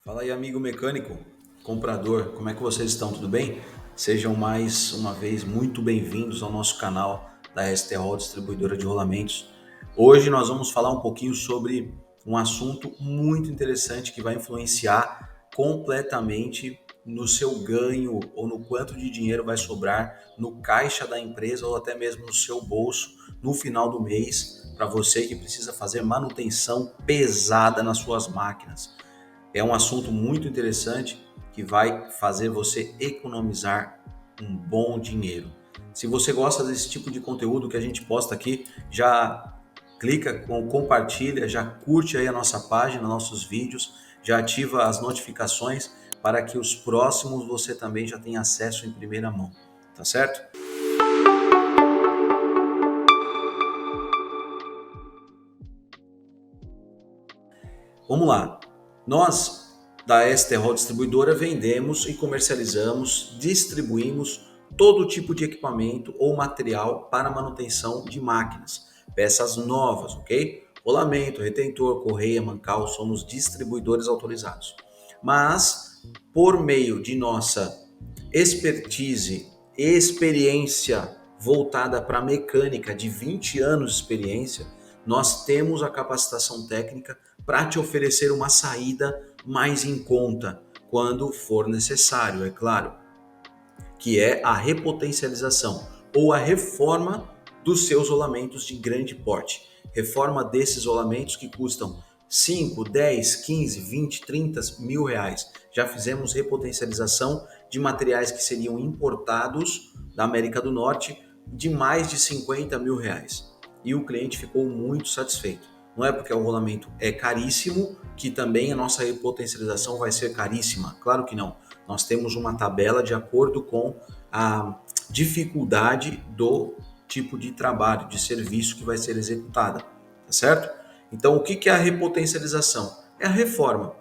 Fala aí, amigo mecânico, comprador, como é que vocês estão? Tudo bem? Sejam mais uma vez muito bem-vindos ao nosso canal da STRO Distribuidora de Rolamentos. Hoje nós vamos falar um pouquinho sobre um assunto muito interessante que vai influenciar completamente no seu ganho ou no quanto de dinheiro vai sobrar no caixa da empresa ou até mesmo no seu bolso no final do mês para você que precisa fazer manutenção pesada nas suas máquinas. É um assunto muito interessante que vai fazer você economizar um bom dinheiro. Se você gosta desse tipo de conteúdo que a gente posta aqui, já clica, compartilha, já curte aí a nossa página, nossos vídeos, já ativa as notificações para que os próximos você também já tenha acesso em primeira mão, tá certo? Vamos lá. Nós, da STRO Distribuidora, vendemos e comercializamos, distribuímos todo tipo de equipamento ou material para manutenção de máquinas, peças novas, ok? Rolamento, retentor, correia, mancal, somos distribuidores autorizados. Mas, por meio de nossa expertise e experiência voltada para a mecânica de 20 anos de experiência, nós temos a capacitação técnica para te oferecer uma saída mais em conta, quando for necessário, é claro, que é a repotencialização ou a reforma dos seus rolamentos de grande porte. Reforma desses rolamentos que custam 5, 10, 15, 20, 30 mil reais. Já fizemos repotencialização de materiais que seriam importados da América do Norte de mais de 50 mil reais. E o cliente ficou muito satisfeito. Não é porque o rolamento é caríssimo que também a nossa repotencialização vai ser caríssima. Claro que não. Nós temos uma tabela de acordo com a dificuldade do tipo de trabalho, de serviço que vai ser executada, tá certo? Então, o que é a repotencialização? É a reforma.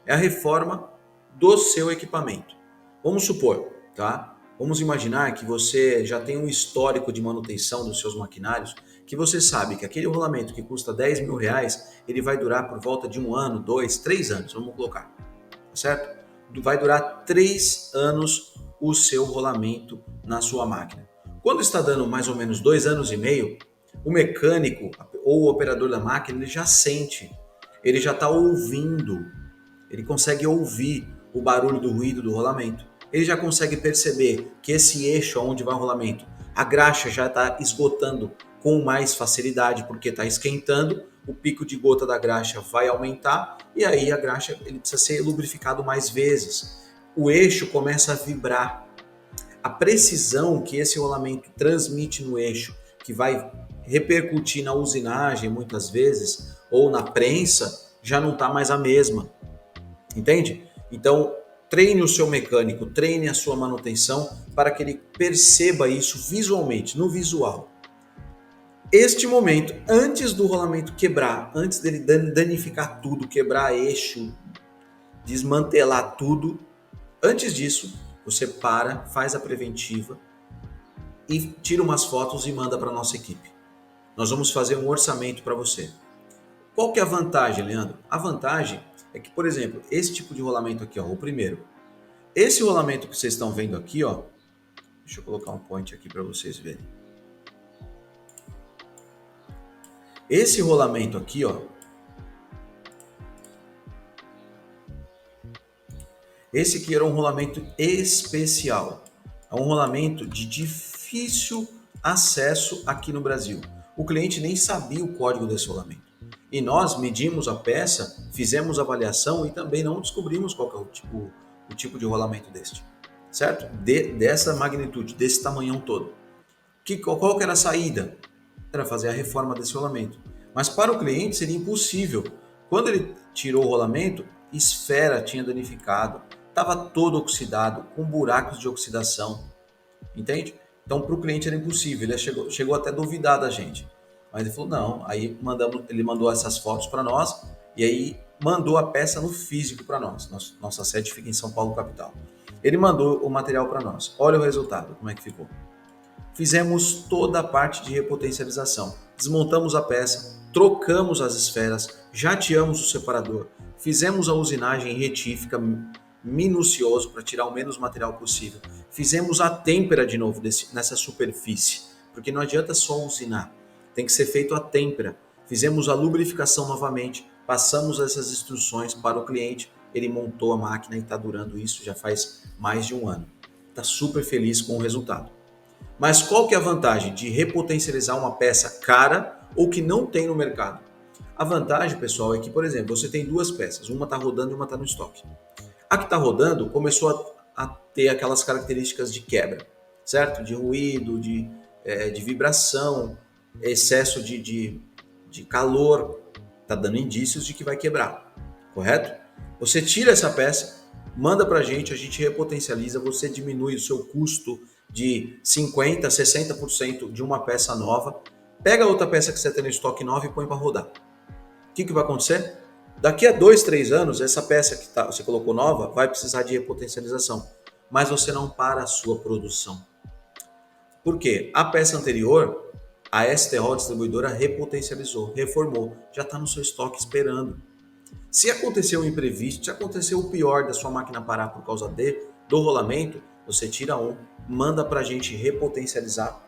É a reforma do seu equipamento. Vamos supor, tá? Vamos imaginar que você já tem um histórico de manutenção dos seus maquinários, que você sabe que aquele rolamento que custa 10 mil reais, ele vai durar por volta de 1 ano, 2, 3 anos, vamos colocar, tá certo? Vai durar 3 anos o seu rolamento na sua máquina. Quando está dando mais ou menos 2 anos e meio, o mecânico ou o operador da máquina ele já sente, ele já está ouvindo, ele consegue ouvir o barulho do ruído do rolamento. Ele já consegue perceber que esse eixo onde vai o rolamento, a graxa já está esgotando com mais facilidade porque está esquentando, o pico de gota da graxa vai aumentar e aí a graxa ele precisa ser lubrificado mais vezes. O eixo começa a vibrar. A precisão que esse rolamento transmite no eixo, que vai repercutir na usinagem muitas vezes ou na prensa, já não está mais a mesma. Entende? Então, treine o seu mecânico, treine a sua manutenção para que ele perceba isso visualmente, no visual. Este momento, antes do rolamento quebrar, antes dele danificar tudo, quebrar eixo, desmantelar tudo, antes disso, você para, faz a preventiva e tira umas fotos e manda para a nossa equipe. Nós vamos fazer um orçamento para você. Qual que é a vantagem, Leandro? A vantagem é que, por exemplo, esse tipo de rolamento aqui, ó, o primeiro. Esse rolamento que vocês estão vendo aqui, ó, deixa eu colocar um point aqui para vocês verem. Esse rolamento aqui, ó, esse aqui era um rolamento especial. É um rolamento de difícil acesso aqui no Brasil. O cliente nem sabia o código desse rolamento. E nós medimos a peça, fizemos avaliação e também não descobrimos qual que é o tipo de rolamento deste. Certo? Dessa magnitude, desse tamanhão todo. Qual que era a saída? Era fazer a reforma desse rolamento. Mas para o cliente seria impossível. Quando ele tirou o rolamento, esfera tinha danificado, estava todo oxidado, com buracos de oxidação. Entende? Então para o cliente era impossível, ele chegou até a duvidar da gente. Mas ele falou, não, aí ele mandou essas fotos para nós e aí mandou a peça no físico para nós. Nossa sede fica em São Paulo, capital. Ele mandou o material para nós. Olha o resultado, como é que ficou. Fizemos toda a parte de repotencialização. Desmontamos a peça, trocamos as esferas, jateamos o separador, fizemos a usinagem retífica minucioso para tirar o menos material possível. Fizemos a têmpera de novo nessa superfície, porque não adianta só usinar, tem que ser feito a têmpera. Fizemos a lubrificação novamente, passamos essas instruções para o cliente, ele montou a máquina e está durando isso já faz mais de um ano. Está super feliz com o resultado. Mas qual que é a vantagem de repotencializar uma peça cara ou que não tem no mercado? A vantagem, pessoal, é que, por exemplo, você tem duas peças, uma está rodando e uma está no estoque. A que está rodando começou a ter aquelas características de quebra, certo? De ruído, de vibração, excesso de calor, está dando indícios de que vai quebrar, correto? Você tira essa peça, manda para a gente repotencializa, você diminui o seu custo de 50%, 60% de uma peça nova, pega outra peça que você tem no estoque nova e põe para rodar. O que vai acontecer? Daqui a 2, 3 anos, essa peça que você colocou nova vai precisar de repotencialização, mas você não para a sua produção. Por quê? A peça anterior, a STO distribuidora repotencializou, reformou, já está no seu estoque esperando. Se acontecer um imprevisto, se acontecer o pior da sua máquina parar por causa do rolamento, você tira um, manda para a gente repotencializar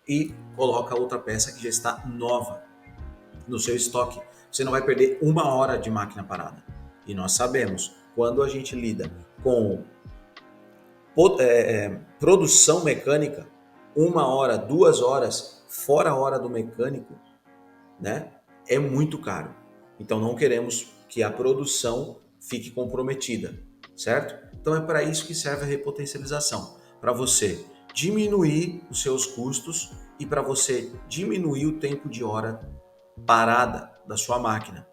e coloca outra peça que já está nova no seu estoque. Você não vai perder uma hora de máquina parada. E nós sabemos, quando a gente lida com produção mecânica, 1 hora, 2 horas, fora a hora do mecânico, né, é muito caro. Então não queremos que a produção fique comprometida, certo? Então é para isso que serve a repotencialização, para você diminuir os seus custos e para você diminuir o tempo de hora parada da sua máquina.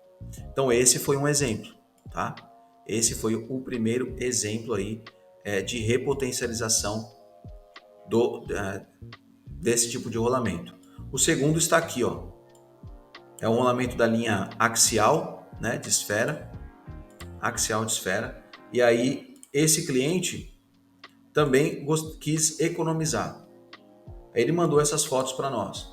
Então esse foi um exemplo, tá? Esse foi o primeiro exemplo aí de repotencialização desse tipo de rolamento. O segundo está aqui, ó. É um rolamento da linha axial, né, de esfera, axial de esfera. E aí esse cliente também quis economizar. Aí ele mandou essas fotos para nós.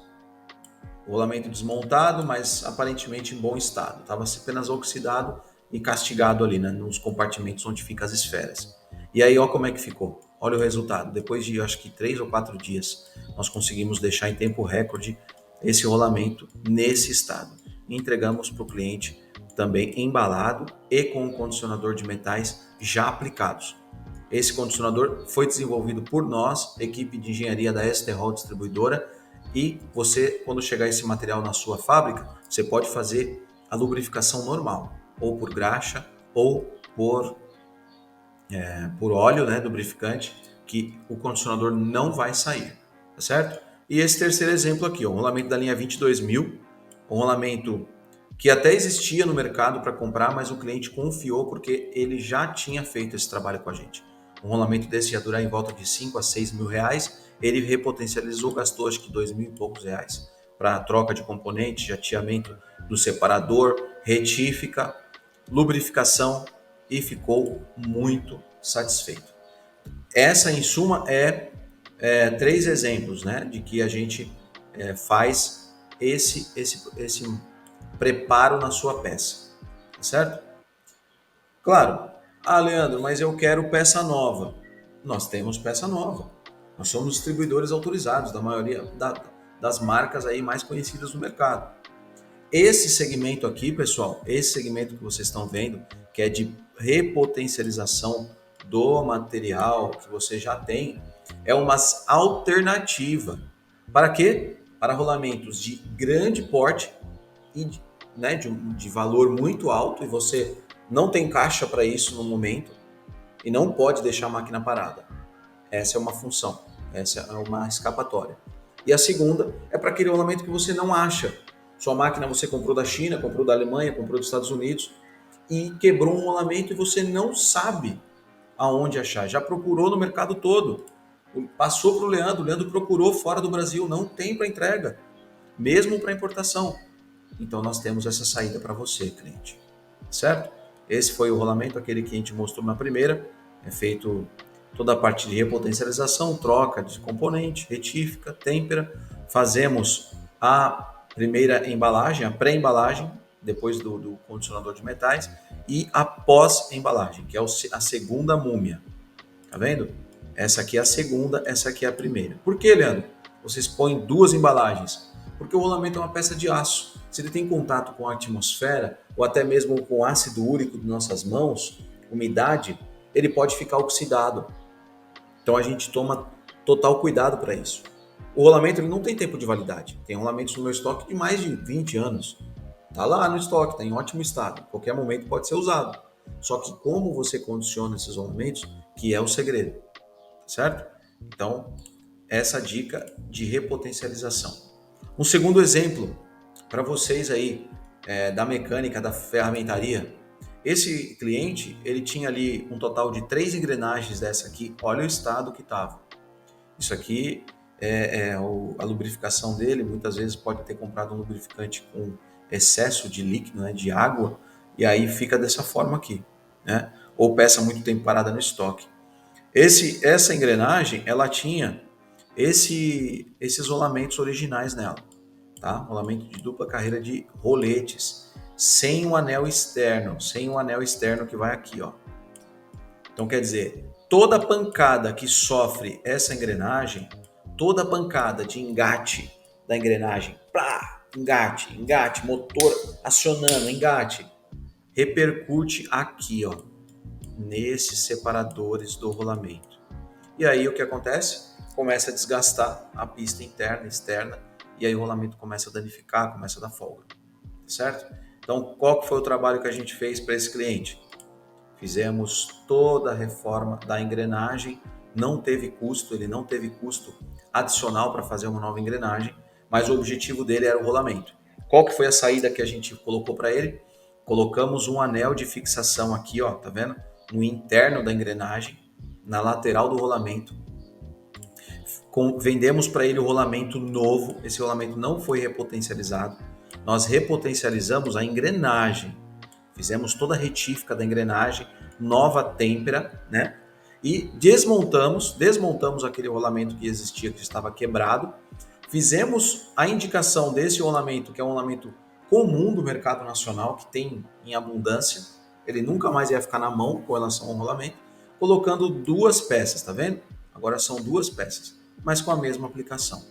O rolamento desmontado, mas aparentemente em bom estado. Estava apenas oxidado e castigado ali, né, nos compartimentos onde ficam as esferas. E aí, ó como é que ficou. Olha o resultado. Depois de, acho que 3 ou 4 dias, nós conseguimos deixar em tempo recorde esse rolamento nesse estado. E entregamos para o cliente também embalado e com um condicionador de metais já aplicados. Esse condicionador foi desenvolvido por nós, equipe de engenharia da STO Distribuidora, e você, quando chegar esse material na sua fábrica, você pode fazer a lubrificação normal, ou por graxa, ou por óleo, né, lubrificante, que o condicionador não vai sair, tá certo? E esse terceiro exemplo aqui, o rolamento da linha 22000, um rolamento que até existia no mercado para comprar, mas o cliente confiou porque ele já tinha feito esse trabalho com a gente. Um rolamento desse ia durar em volta de 5 a 6 mil reais, ele repotencializou, gastou acho que 2 mil e poucos reais para troca de componentes, jateamento do separador, retífica, lubrificação e ficou muito satisfeito. Essa, em suma, é 3 exemplos, né, de que a gente faz esse preparo na sua peça, tá certo? Claro, Leandro, mas eu quero peça nova. Nós temos peça nova. Nós somos distribuidores autorizados da maioria das marcas aí mais conhecidas no mercado. Esse segmento aqui, pessoal, esse segmento que vocês estão vendo, que é de repotencialização do material que você já tem, é uma alternativa. Para quê? Para rolamentos de grande porte e né, de valor muito alto, e você não tem caixa para isso no momento e não pode deixar a máquina parada. Essa é uma função, essa é uma escapatória. E a segunda é para aquele rolamento que você não acha. Sua máquina você comprou da China, comprou da Alemanha, comprou dos Estados Unidos e quebrou um rolamento e você não sabe aonde achar. Já procurou no mercado todo. Passou para o Leandro procurou fora do Brasil, não tem para entrega, mesmo para importação. Então nós temos essa saída para você, cliente. Certo? Esse foi o rolamento, aquele que a gente mostrou na primeira, é feito toda a parte de repotencialização, troca de componente, retífica, têmpera, fazemos a primeira embalagem, a pré-embalagem, depois do condicionador de metais, e a pós-embalagem, que é a segunda múmia. Tá vendo? Essa aqui é a segunda, essa aqui é a primeira. Por que, Leandro? Vocês põem duas embalagens. Porque o rolamento é uma peça de aço. Se ele tem contato com a atmosfera, ou até mesmo com o ácido úrico de nossas mãos, umidade, ele pode ficar oxidado. Então a gente toma total cuidado para isso. O rolamento ele não tem tempo de validade. Tem rolamentos no meu estoque de mais de 20 anos. Tá lá no estoque, tá em ótimo estado. Em qualquer momento pode ser usado. Só que como você condiciona esses rolamentos, que é o segredo, certo? Então, essa dica de repotencialização. Um segundo exemplo para vocês aí da mecânica, da ferramentaria. Esse cliente, ele tinha ali um total de 3 engrenagens dessa aqui. Olha o estado que estava. Isso aqui a lubrificação dele. Muitas vezes pode ter comprado um lubrificante com excesso de líquido, né, de água, e aí fica dessa forma aqui, né? Ou peça muito tempo parada no estoque. Essa engrenagem, ela tinha esses rolamentos originais nela, tá? Rolamento de dupla carreira de roletes, sem o anel externo, que vai aqui, ó. Então quer dizer, toda pancada que sofre essa engrenagem, toda pancada de engate da engrenagem, plá, engate, motor acionando, engate, repercute aqui, ó, nesses separadores do rolamento. E aí o que acontece? Começa a desgastar a pista interna e externa, e aí o rolamento começa a danificar, começa a dar folga, certo? Então, qual que foi o trabalho que a gente fez para esse cliente? Fizemos toda a reforma da engrenagem, não teve custo, ele não teve custo adicional para fazer uma nova engrenagem, mas o objetivo dele era o rolamento. Qual que foi a saída que a gente colocou para ele? Colocamos um anel de fixação aqui, ó, tá vendo? No interno da engrenagem, na lateral do rolamento. Vendemos para ele o rolamento novo, esse rolamento não foi repotencializado. Nós repotencializamos a engrenagem. Fizemos toda a retífica da engrenagem, nova têmpera, né? E desmontamos aquele rolamento que existia, que estava quebrado. Fizemos a indicação desse rolamento, que é um rolamento comum do mercado nacional, que tem em abundância. Ele nunca mais ia ficar na mão com relação ao rolamento. Colocando duas peças, tá vendo? Agora são duas peças, mas com a mesma aplicação.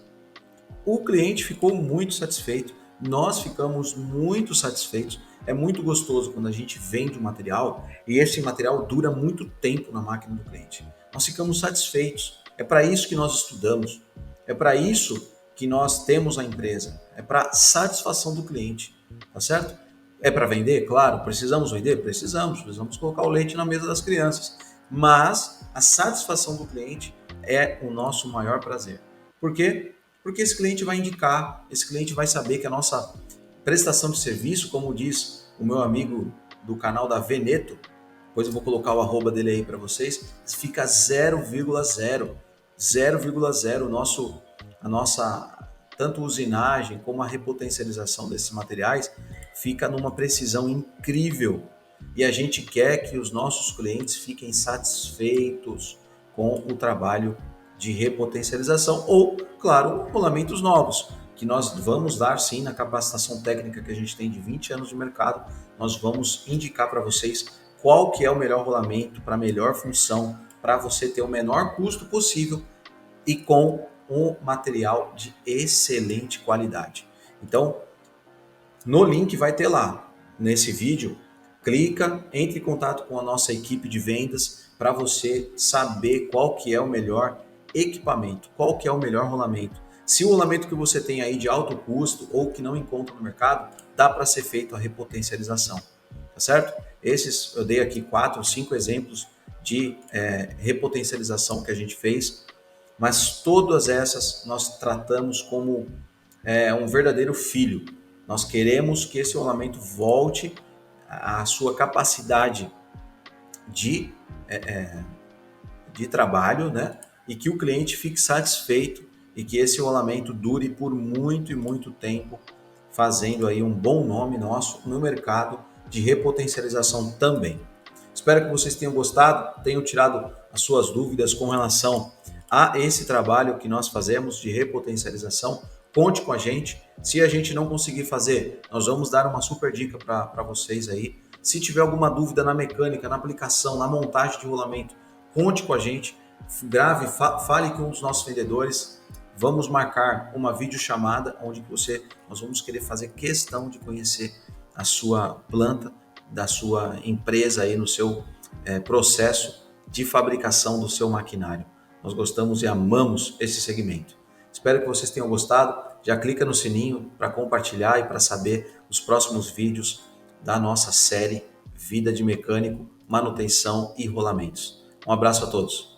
O cliente ficou muito satisfeito, nós ficamos muito satisfeitos. É muito gostoso quando a gente vende um material e esse material dura muito tempo na máquina do cliente. Nós ficamos satisfeitos. É para isso que nós estudamos. É para isso que nós temos a empresa. É para satisfação do cliente, tá certo? É para vender? Claro. Precisamos vender? Precisamos colocar o leite na mesa das crianças. Mas a satisfação do cliente é o nosso maior prazer. Por quê? Porque esse cliente vai indicar, esse cliente vai saber que a nossa prestação de serviço, como diz o meu amigo do canal da Veneto, depois eu vou colocar o arroba dele aí para vocês, fica 0,0, 0,0 a nossa tanto usinagem como a repotencialização desses materiais fica numa precisão incrível. E a gente quer que os nossos clientes fiquem satisfeitos com o trabalho de repotencialização ou, claro, rolamentos novos, que nós vamos dar sim na capacitação técnica que a gente tem de 20 anos de mercado. Nós vamos indicar para vocês qual que é o melhor rolamento para a melhor função, para você ter o menor custo possível e com um material de excelente qualidade. Então, no link vai ter lá, nesse vídeo, clica, entre em contato com a nossa equipe de vendas para você saber qual que é o melhor equipamento, qual que é o melhor rolamento. Se o rolamento que você tem aí de alto custo ou que não encontra no mercado, dá para ser feito a repotencialização, tá certo? Esses eu dei aqui 4 ou 5 exemplos de repotencialização que a gente fez, mas todas essas nós tratamos como um verdadeiro filho. Nós queremos que esse rolamento volte à sua capacidade de trabalho, né? E que o cliente fique satisfeito e que esse rolamento dure por muito e muito tempo, fazendo aí um bom nome nosso no mercado de repotencialização também. Espero que vocês tenham gostado, tenham tirado as suas dúvidas com relação a esse trabalho que nós fazemos de repotencialização. Conte com a gente. Se a gente não conseguir fazer, nós vamos dar uma super dica para vocês aí. Se tiver alguma dúvida na mecânica, na aplicação, na montagem de rolamento, conte com a gente, grave, fale com um dos nossos vendedores. Vamos marcar uma videochamada onde nós vamos querer fazer questão de conhecer a sua planta, da sua empresa aí no seu processo de fabricação do seu maquinário. Nós gostamos e amamos esse segmento. Espero que vocês tenham gostado. Já clica no sininho para compartilhar e para saber os próximos vídeos da nossa série Vida de Mecânico, Manutenção e Rolamentos. Um abraço a todos.